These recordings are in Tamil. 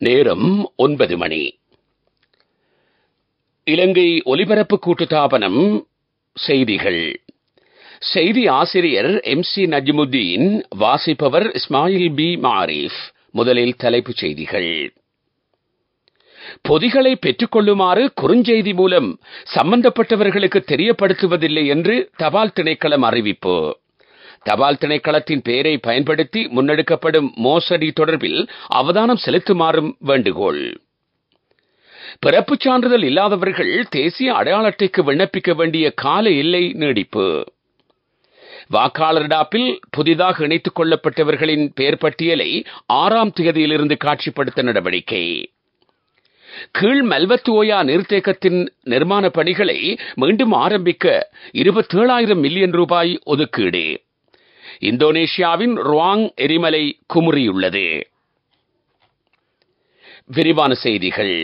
நேரம் 9 மணி. இலங்கை ஒலிபரப்பு கூட்டுத்தாபனம் செய்திகள். செய்தி ஆசிரியர் MC நஜ்முத்தீன். வாசிப்பவர் இஸ்மாயில் பி மாரிஃப். முதலில் தலைப்புச் செய்திகள். பொதிகளை பெற்றுக்கொள்ளுமாறு குறுஞ்செய்தி மூலம் சம்பந்தப்பட்டவர்களுக்கு தெரியப்படுத்துவதில்லை என்று தபால் திணைக்களம் அறிவிப்பு. தபால் திணைக்களத்தின் பெயரை பயன்படுத்தி முன்னெடுக்கப்படும் மோசடி தொடர்பில் அவதானம் செலுத்துமாறும் வேண்டுகோள். பிறப்புச் சான்றிதழ் இல்லாதவர்கள் தேசிய அடையாள அட்டைக்கு விண்ணப்பிக்க வேண்டிய கால எல்லை நீடிப்பு. வாக்காளரிடாப்பில் புதிதாக இணைத்துக் கொள்ளப்பட்டவர்களின் பெயர் பட்டியலை 6ஆம் தேதியிலிருந்து காட்சிப்படுத்த நடவடிக்கை. கீழ் மல்வத்துஓயா நீர்த்தேக்கத்தின் நிர்மாண பணிகளை மீண்டும் ஆரம்பிக்க 27,000 மில்லியன் ரூபாய் ஒதுக்கீடு. இந்தோனேஷியாவின் ருவாங் எரிமலை குமுறியுள்ளது. விரிவான செய்திகள்.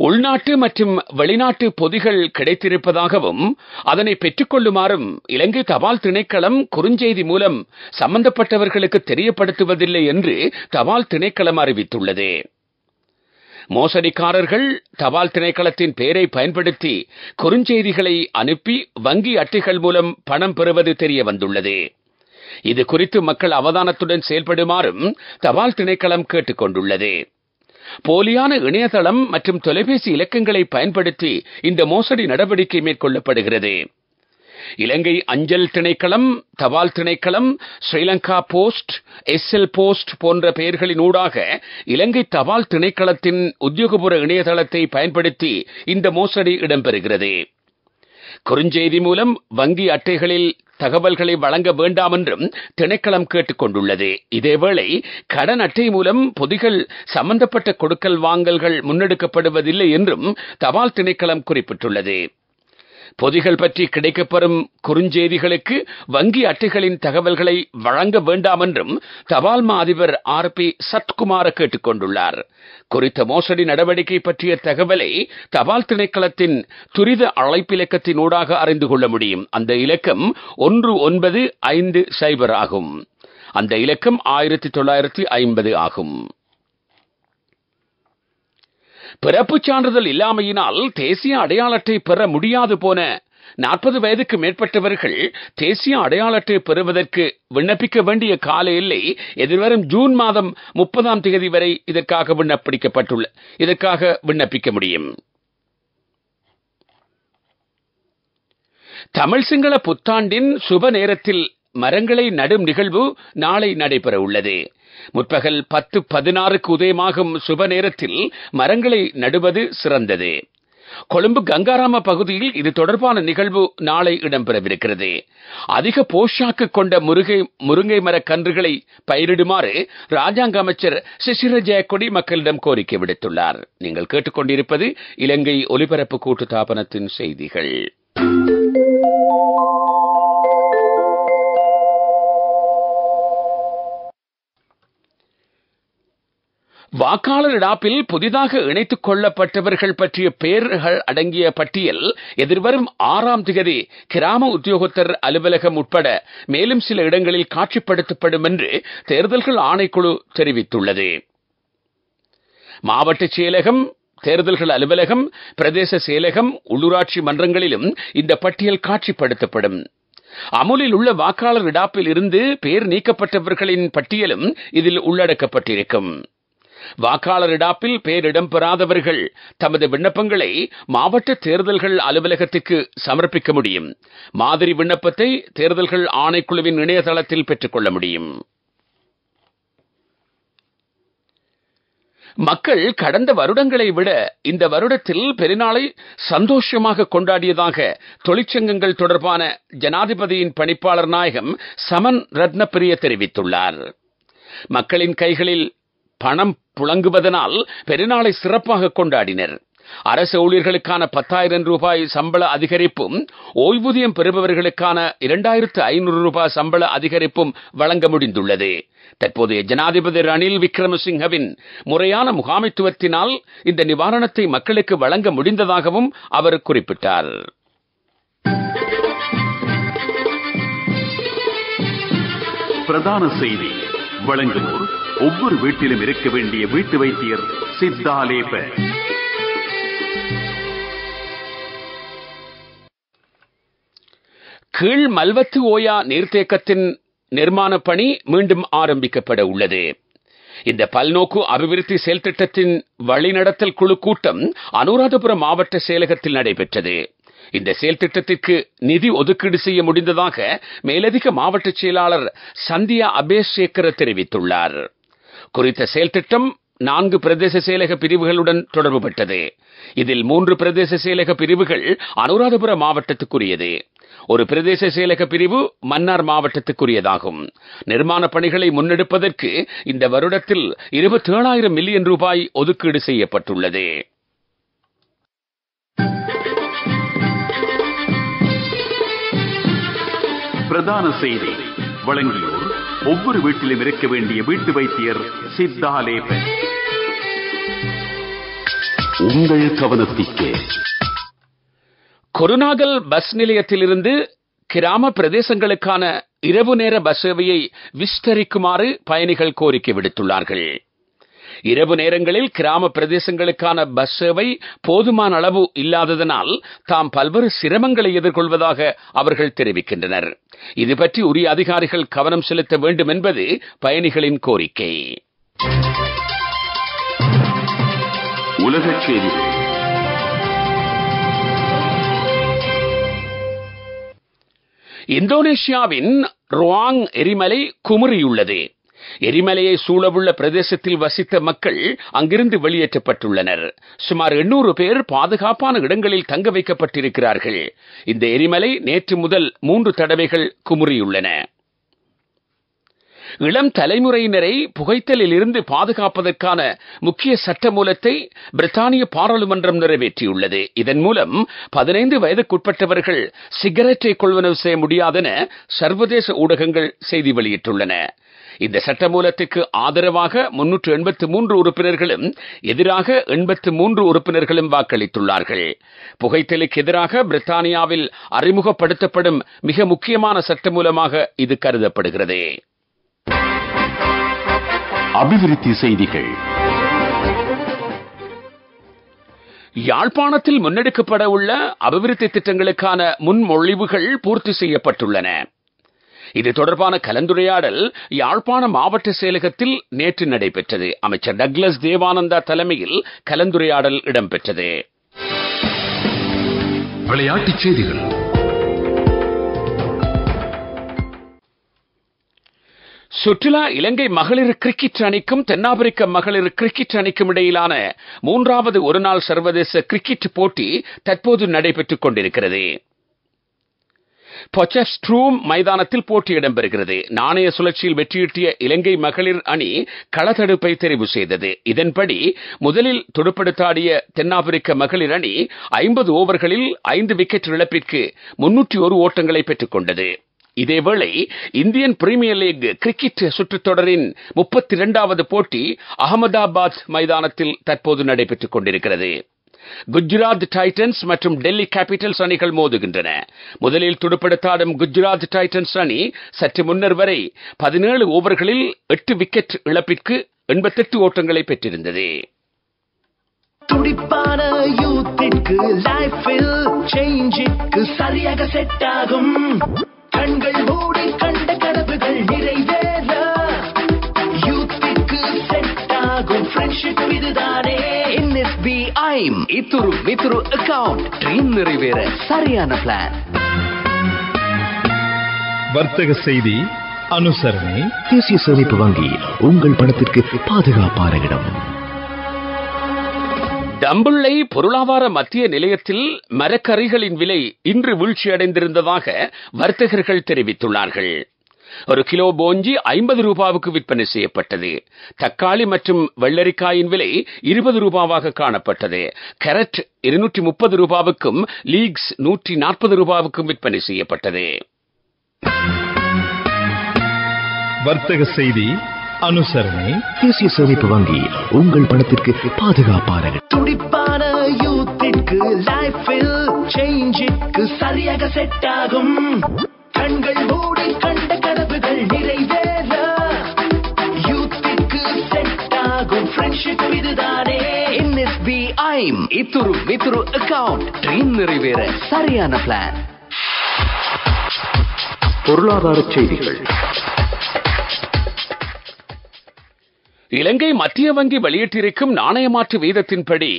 உள்நாட்டு மற்றும் வெளிநாட்டு பொதிகள் கிடைத்திருப்பதாகவும் அதனை பெற்றுக்கொள்ளுமாறும் இலங்கை தபால் திணைக்களம் குறுஞ்செய்தி மூலம் சம்பந்தப்பட்டவர்களுக்கு தெரியப்படுத்துவதில்லை என்று தபால் திணைக்களம் அறிவித்துள்ளது. மோசடிக்காரர்கள் தபால் திணைக்களத்தின் பெயரை பயன்படுத்தி குறுஞ்செய்திகளை அனுப்பி வங்கி அட்டைகள் மூலம் பணம் பெறுவது தெரிய வந்துள்ளது. இது குறித்து மக்கள் அவதானத்துடன் செயல்படுமாறும் தபால் திணைக்களம் கேட்டுக் கொண்டுள்ளது. போலியான இணையதளம் மற்றும் தொலைபேசி இலக்கங்களை பயன்படுத்தி இந்த மோசடி நடவடிக்கை மேற்கொள்ளப்படுகிறது. இலங்கை அஞ்சல் திணைக்களம், தபால் திணைக்களம், ஸ்ரீலங்கா போஸ்ட், SL போஸ்ட் போன்ற பெயர்களினூடாக இலங்கை தபால் திணைக்களத்தின் உத்தியோகபூர்வ இணையதளத்தை பயன்படுத்தி இந்த மோசடி இடம்பெறுகிறது. குறுஞ்செய்தி மூலம் வங்கி அட்டைகளில் தகவல்களை வழங்க வேண்டாம் என்றும் திணைக்களம் கேட்டுக் கொண்டுள்ளது. இதேவேளை கடன் அட்டை மூலம் பொதிகள் சம்பந்தப்பட்ட கொடுக்கல் வாங்கல்கள் முன்னெடுக்கப்படுவதில்லை என்றும் தபால் திணைக்களம் குறிப்பிட்டுள்ளது. பொதிகள் பற்றி கிடைக்கப்பெறும் குறுஞ்செய்திகளுக்கு வங்கி அட்டைகளின் தகவல்களை வழங்க வேண்டாம் என்றும் தபால் மா அதிபர் RP சத்குமார கேட்டுக் கொண்டுள்ளார். குறித்த மோசடி நடவடிக்கை பற்றிய தகவலை தபால் திணைக்களத்தின் துரித அழைப்பிலக்கத்தினூடாக அறிந்து கொள்ள முடியும். அந்த இலக்கம் 1950 ஆகும். அந்த இலக்கம் 1950 ஆகும். பிறப்புச் சான்றிதழ் இல்லாமையினால் தேசிய அடையாள அட்டை பெற முடியாது போன 40 வயதுக்கு மேற்பட்டவர்கள் தேசிய அடையாள அட்டை பெறுவதற்கு விண்ணப்பிக்க வேண்டிய கால எல்லை எதிர்வரும் ஜூன் மாதம் 30ஆம் தேதி வரை இதற்காக விண்ணப்பிக்க முடியும். தமிழ் சிங்கள புத்தாண்டின் சுப நேரத்தில் மரங்களை நடும் நிகழ்வு நாளை நடைபெற உள்ளது. முற்பகல் 10:16க்கு உதயமாகும் சுப நேரத்தில் மரங்களை நடுவது சிறந்தது. கொழும்பு கங்காராம பகுதியில் இது தொடர்பான நிகழ்வு நாளை இடம்பெறவிருக்கிறது. அதிக போஷாக்கு கொண்ட முருங்கை மர கன்றுகளை பயிரிடுமாறு ராஜாங்க அமைச்சர் சிசிர ஜெயக்கொடி மக்களிடம் கோரிக்கை விடுத்துள்ளார். நீங்கள் கேட்டுக்கொண்டிருப்பது இலங்கை ஒலிபரப்பு கூட்டுத்தாபனத்தின் செய்திகள். வாக்காளர் இடாப்பில் புதிதாக இணைத்துக் கொள்ளப்பட்டவர்கள் பற்றிய பெயர்கள் அடங்கிய பட்டியல் எதிர்வரும் 6ஆம் தேதி கிராம உத்தியோகத்தர் அலுவலகம் உட்பட மேலும் சில இடங்களில் காட்சிப்படுத்தப்படும் என்று தேர்தல்கள் ஆணைக்குழு தெரிவித்துள்ளது. மாவட்ட செயலகம், தேர்தல்கள் அலுவலகம், பிரதேச செயலகம், உள்ளூராட்சி மன்றங்களிலும் இந்த பட்டியல் காட்சிப்படுத்தப்படும். அமுலில் உள்ள வாக்காளர் இடாப்பில் இருந்து பெயர் நீக்கப்பட்டவர்களின் பட்டியலும் இதில் உள்ளடக்கப்பட்டிருக்கும். வாக்காளர் இடாப்பில் பெயர் இடம்பெறாதவர்கள் தமது விண்ணப்பங்களை மாவட்ட தேர்தல்கள் அலுவலகத்துக்கு சமர்ப்பிக்க முடியும். மாதிரி விண்ணப்பத்தை தேர்தல்கள் ஆணைக்குழுவின் இணையதளத்தில் பெற்றுக் கொள்ள முடியும். மக்கள் கடந்த வருடங்களை விட இந்த வருடத்தில் பெருநாளை சந்தோஷமாக கொண்டாடியதாக தொழிற்சங்கங்கள் தொடர்பான ஜனாதிபதியின் பணிப்பாளர் நாயகம் சமன் ரத்னப்பிரிய தெரிவித்துள்ளார். மக்களின் கைகளில் பணம் புழங்குவதனால் பெருநாளை சிறப்பாக கொண்டாடினர். அரசு ஊழியர்களுக்கான 10,000 ரூபாய் சம்பள அதிகரிப்பும், ஓய்வூதியம் பெறுபவர்களுக்கான 2,500 ரூபாய் சம்பள அதிகரிப்பும் வழங்க முடிந்துள்ளது. தற்போதைய ஜனாதிபதி ரணில் விக்ரமசிங்கவின் முறையான முகாமைத்துவத்தினால் இந்த நிவாரணத்தை மக்களுக்கு வழங்க முடிந்ததாகவும் அவர் குறிப்பிட்டார். பிரதான செய்தி. வழங்குவோர் ஒவ்வொரு வீட்டிலும் இருக்க வேண்டிய வீட்டு வைத்தியர் சித்தாலேப. கீழ் மல்வத்து ஓயா நீர்த்தேக்கத்தின் நிர்மாண பணி மீண்டும் ஆரம்பிக்கப்பட உள்ளது. இந்த பல்நோக்கு அபிவிருத்தி செயல் திட்டத்தின் வழிநடத்தல் குழு கூட்டம் அனுராதபுரம் மாவட்ட செயலகத்தில் நடைபெற்றது. இந்த செயல் திட்டத்திற்கு நிதி ஒதுக்கீடு செய்ய முடிந்ததாக மேலதிக மாவட்ட செயலாளர் சந்தியா அபேசேகர தெரிவித்துள்ளார். குறித்த செயல் திட்டம் 4 பிரதேச செயலக பிரிவுகளுடன் தொடர்புபட்டது. இதில் 3 பிரதேச செயலக பிரிவுகள் அனுராதபுரம் மாவட்டத்துக்குரியது. ஒரு பிரதேச செயலக பிரிவு மன்னார் மாவட்டத்துக்குரியதாகும். நிர்மாண பணிகளை முன்னெடுப்பதற்கு இந்த வருடத்தில் 27,000 மில்லியன் ரூபாய் ஒதுக்கீடு செய்யப்பட்டுள்ளது. பிரதான செய்தி வழங்கியோர் ஒவ்வொரு வீட்டிலும் இருக்க வேண்டிய வீட்டு வைத்தியர் சித்தாலேப. உங்கள் கவனத்திற்கு கொருநாகல் பஸ் நிலையத்திலிருந்து கிராம பிரதேசங்களுக்கான இரவு நேர பஸ் சேவையை விஸ்தரிக்குமாறு பயணிகள் கோரிக்கை விடுத்துள்ளார்கள். இரவு நேரங்களில் கிராம பிரதேசங்களுக்கான பஸ் சேவை போதுமான அளவு இல்லாததனால் தாம் பல்வேறு சிரமங்களை எதிர்கொள்வதாக அவர்கள் தெரிவிக்கின்றனர். இது பற்றி உரிய அதிகாரிகள் கவனம் செலுத்த வேண்டும் என்பது பயணிகளின் கோரிக்கை. உலகச் செய்திகள். இந்தோனேஷியாவின் ருவாங் எரிமலை குமுறியுள்ளது. எரிமலையை சூழவுள்ள பிரதேசத்தில் வசித்த மக்கள் அங்கிருந்து வெளியேற்றப்பட்டுள்ளனர். சுமார் 800 பேர் பாதுகாப்பான இடங்களில் தங்க வைக்கப்பட்டிருக்கிறார்கள். இந்த எரிமலை நேற்று முதல் 3 தடவைகள் குமுறியுள்ளன. இளம் தலைமுறையினரை புகைத்தலில் இருந்து பாதுகாப்பதற்கான முக்கிய சட்டமூலத்தை பிரித்தானிய பாராளுமன்றம் நிறைவேற்றியுள்ளது. இதன் மூலம் 15 வயதுக்குட்பட்டவர்கள் சிகரெட்டை கொள்வனவு செய்ய முடியாதென சர்வதேச ஊடகங்கள் செய்தி வெளியிட்டுள்ளன. இந்த சட்டமூலத்துக்கு ஆதரவாக 383 உறுப்பினர்களும் எதிராக 83 உறுப்பினர்களும் வாக்களித்துள்ளார்கள். புகைத்தலுக்கு எதிராக பிரித்தானியாவில் அறிமுகப்படுத்தப்படும் மிக முக்கியமான சட்டமூலமாக இது கருதப்படுகிறது. அபிவிருத்தி செய்திகள். யாழ்ப்பாணத்தில் முன்னெடுக்கப்பட உள்ள அபிவிருத்தி திட்டங்களுக்கான முன்மொழிவுகள் பூர்த்தி செய்யப்பட்டுள்ளன. இது தொடர்பான கலந்துரையாடல் யாழ்ப்பாண மாவட்ட செயலகத்தில் நேற்று நடைபெற்றது. அமைச்சர் டக்ளஸ் தேவானந்தா தலைமையில் கலந்துரையாடல் இடம்பெற்றது. விளையாட்டுச் செய்திகள். சுற்றுலா இலங்கை மகளிர் கிரிக்கெட் அணிக்கும் தென்னாப்பிரிக்க மகளிர் கிரிக்கெட் அணிக்கும் இடையிலான 3வது ஒருநாள் சர்வதேச கிரிக்கெட் போட்டி தற்போது நடைபெற்றுக் கொண்டிருக்கிறது. பொச்செஸ்ட்ரூம் மைதானத்தில் போட்டி இடம்பெறுகிறது. நாணய சுழற்சியில் வெற்றியீட்டிய இலங்கை மகளிர் அணி களத்தடுப்பை தெரிவு செய்தது. இதன்படி முதலில் துடுப்படுத்தாடிய தென்னாப்பிரிக்க மகளிர் அணி 50 ஓவர்களில் 5 விக்கெட் இழப்பிற்கு 301 ஓட்டங்களை பெற்றுக் கொண்டது. இதேவேளை இந்தியன் பிரீமியர் லீக் கிரிக்கெட் சுற்றுத் தொடரின் 32வது போட்டி அகமதாபாத் மைதானத்தில் தற்போது நடைபெற்றுக் கொண்டிருக்கிறது. குஜராத் டைட்டன்ஸ் மற்றும் டெல்லி கேபிட்டல்ஸ் அணிகள் மோதுகின்றன. முதலில் துடுப்படுத்தாடும் குஜராத் டைட்டன்ஸ் அணி சற்று முன்னர் வரை 17 ஓவர்களில் 8 விக்கெட் இழப்பிற்கு 88 ஓட்டங்களை பெற்றிருந்தது. துடிப்பான யூத்திற்கு லைஃபில் சேஞ்சுக்கு சரியாக செட் ஆகும். கண்கள் மூடி கண்ட கனவுகள் நிறைவேற யூத்திற்கு செட் ஆகும் ஃப்ரெண்ட்ஷிப் இதுதானே. NSBI இத்துரு வித்துரு அக்கவுண்ட் ட்ரீம் நிறைவேற சரியான பிளான். வர்த்தக செய்தி அனுசரணை. தேசிய சேமிப்பு வங்கி உங்கள் பணத்திற்கு பாதுகாப்பான இடம். தம்புள்ளை பொருளாதார மத்திய நிலையத்தில் மரக்கறிகளின் விலை இன்று வீழ்ச்சியடைந்திருந்ததாக வர்த்தகர்கள் தெரிவித்துள்ளார்கள். ஒரு கிலோ போஞ்சி 50 ரூபாவுக்கு விற்பனை செய்யப்பட்டது. தக்காளி மற்றும் வெள்ளரிக்காயின் விலை 20 ரூபாவாக காணப்பட்டது. கேரட் 230 ரூபாவுக்கும் லீக்ஸ் 140 ரூபாவுக்கும் விற்பனை செய்யப்பட்டது. வர்த்தக செய்தி அனுசரணை. தேசிய சேமிப்பு வங்கி உங்கள் பணத்திற்கு பாதுகாப்பான துடிப்பான யூத்திற்கு லைஃபில் சேஞ்சுக்கு சரியாக செட் ஆகும். கண்கள் மூடி கண்ட கனவுகள் நிறைவேற ஃப்ரெண்ட்ஷிப் இதுதானே என்எஸ்பி ஐம் இத்துரு மித்துரு அக்கவுண்ட் ட்ரீம் நிறைவேற சரியான பிளான். பொருளாதார செய்திகள். இலங்கை மத்திய வங்கி வெளியிட்டிருக்கும் நாணயமாற்று வீதத்தின்படி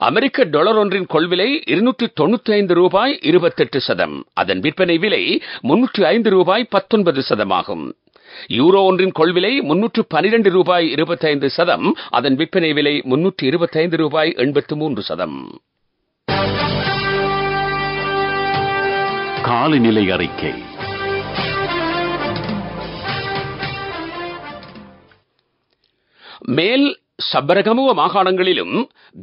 அமெரிக்க டாலர் ஒன்றின் கொள்விலை $295.28. அதன் விற்பனை விலை $305.19 ஆகும். யூரோ ஒன்றின் கொள்விலை $312.25. அதன் விற்பனை விலை $325.83. காலநிலை அறிக்கை. மேல் சபரகமுவ மாகாணங்களிலும்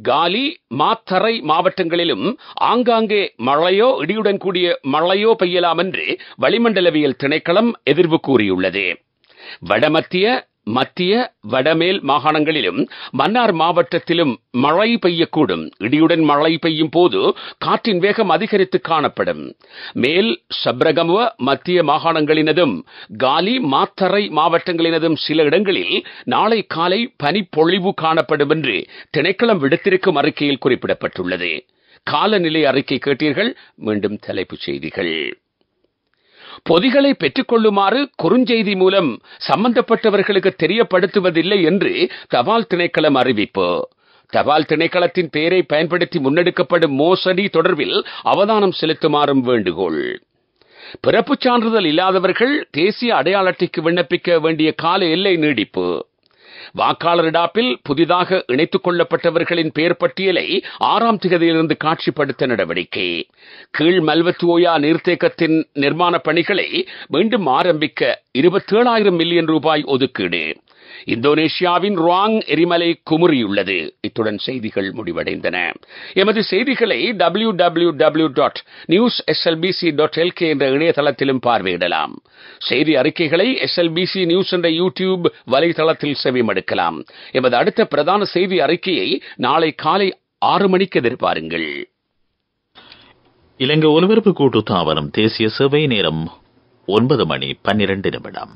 காலி மாத்தறை மாவட்டங்களிலும் ஆங்காங்கே மழையோ இடியுடன் கூடிய மழையோ பெய்யலாம் என்று வளிமண்டலவியல் திணைக்களம் எதிர்வு கூறியுள்ளது. வடமத்திய மத்திய வடமேல் மாகாணங்களிலும் மன்னார் மாவட்டத்திலும் மழை பெய்யக்கூடும். இடியுடன் மழை பெய்யும் போது காற்றின் வேகம் அதிகரித்து காணப்படும். மேல் சப்ரகமுவ மத்திய மாகாணங்களினதும் காலி மாத்தறை மாவட்டங்களினதும் சில இடங்களில் நாளை காலை பனிப்பொழிவு காணப்படும் என்று திணைக்களம் விடுத்திருக்கும் அறிக்கையில் குறிப்பிடப்பட்டுள்ளது. காலநிலை அறிக்கை கேட்டீர்கள். மீண்டும் தலைப்புச் செய்திகள். பொதிகளை பெற்றுக் கொள்ளுமாறு குறுஞ்செய்தி மூலம் சம்பந்தப்பட்டவர்களுக்கு தெரியப்படுத்துவதில்லை என்று தபால் திணைக்களம் அறிவிப்பு. தபால் திணைக்களத்தின் பெயரை பயன்படுத்தி முன்னெடுக்கப்படும் மோசடி தொடர்பில் அவதானம் செலுத்துமாறும் வேண்டுகோள். பிறப்புச் சான்றிதழ் இல்லாதவர்கள் தேசிய அடையாள அட்டைக்கு விண்ணப்பிக்க வேண்டிய கால எல்லை நீடிப்பு. வாக்காளர் இடாப்பில் புதிதாக இணைத்துக் கொள்ளப்பட்டவர்களின் பெயர் பட்டியலை 6ஆம் தேதியிலிருந்து காட்சிப்படுத்த நடவடிக்கை. கீழ் மல்வத்துவோயா நீர்த்தேக்கத்தின் நிர்மாணப் பணிகளை மீண்டும் ஆரம்பிக்க 27,000 மில்லியன் ரூபாய் ஒதுக்கீடு. இந்தோனேஷியாவின் ருவாங் எரிமலை குமுறியுள்ளது. இத்துடன் செய்திகள் முடிவடைந்தன. எமது செய்திகளை www.newslbc.lk என்ற இணையதளத்திலும் பார்வையிடலாம். செய்தி அறிக்கைகளை SLBC நியூஸ் என்ற யூடியூப் வலைதளத்தில் செவிமடுக்கலாம். எமது அடுத்த பிரதான செய்தி அறிக்கையை நாளை காலை 6 மணிக்கு எதிர்பாருங்கள். இலங்கை ஒலிபரப்பு கூட்டு தாவரம் தேசிய சேவை நேரம் 9:12.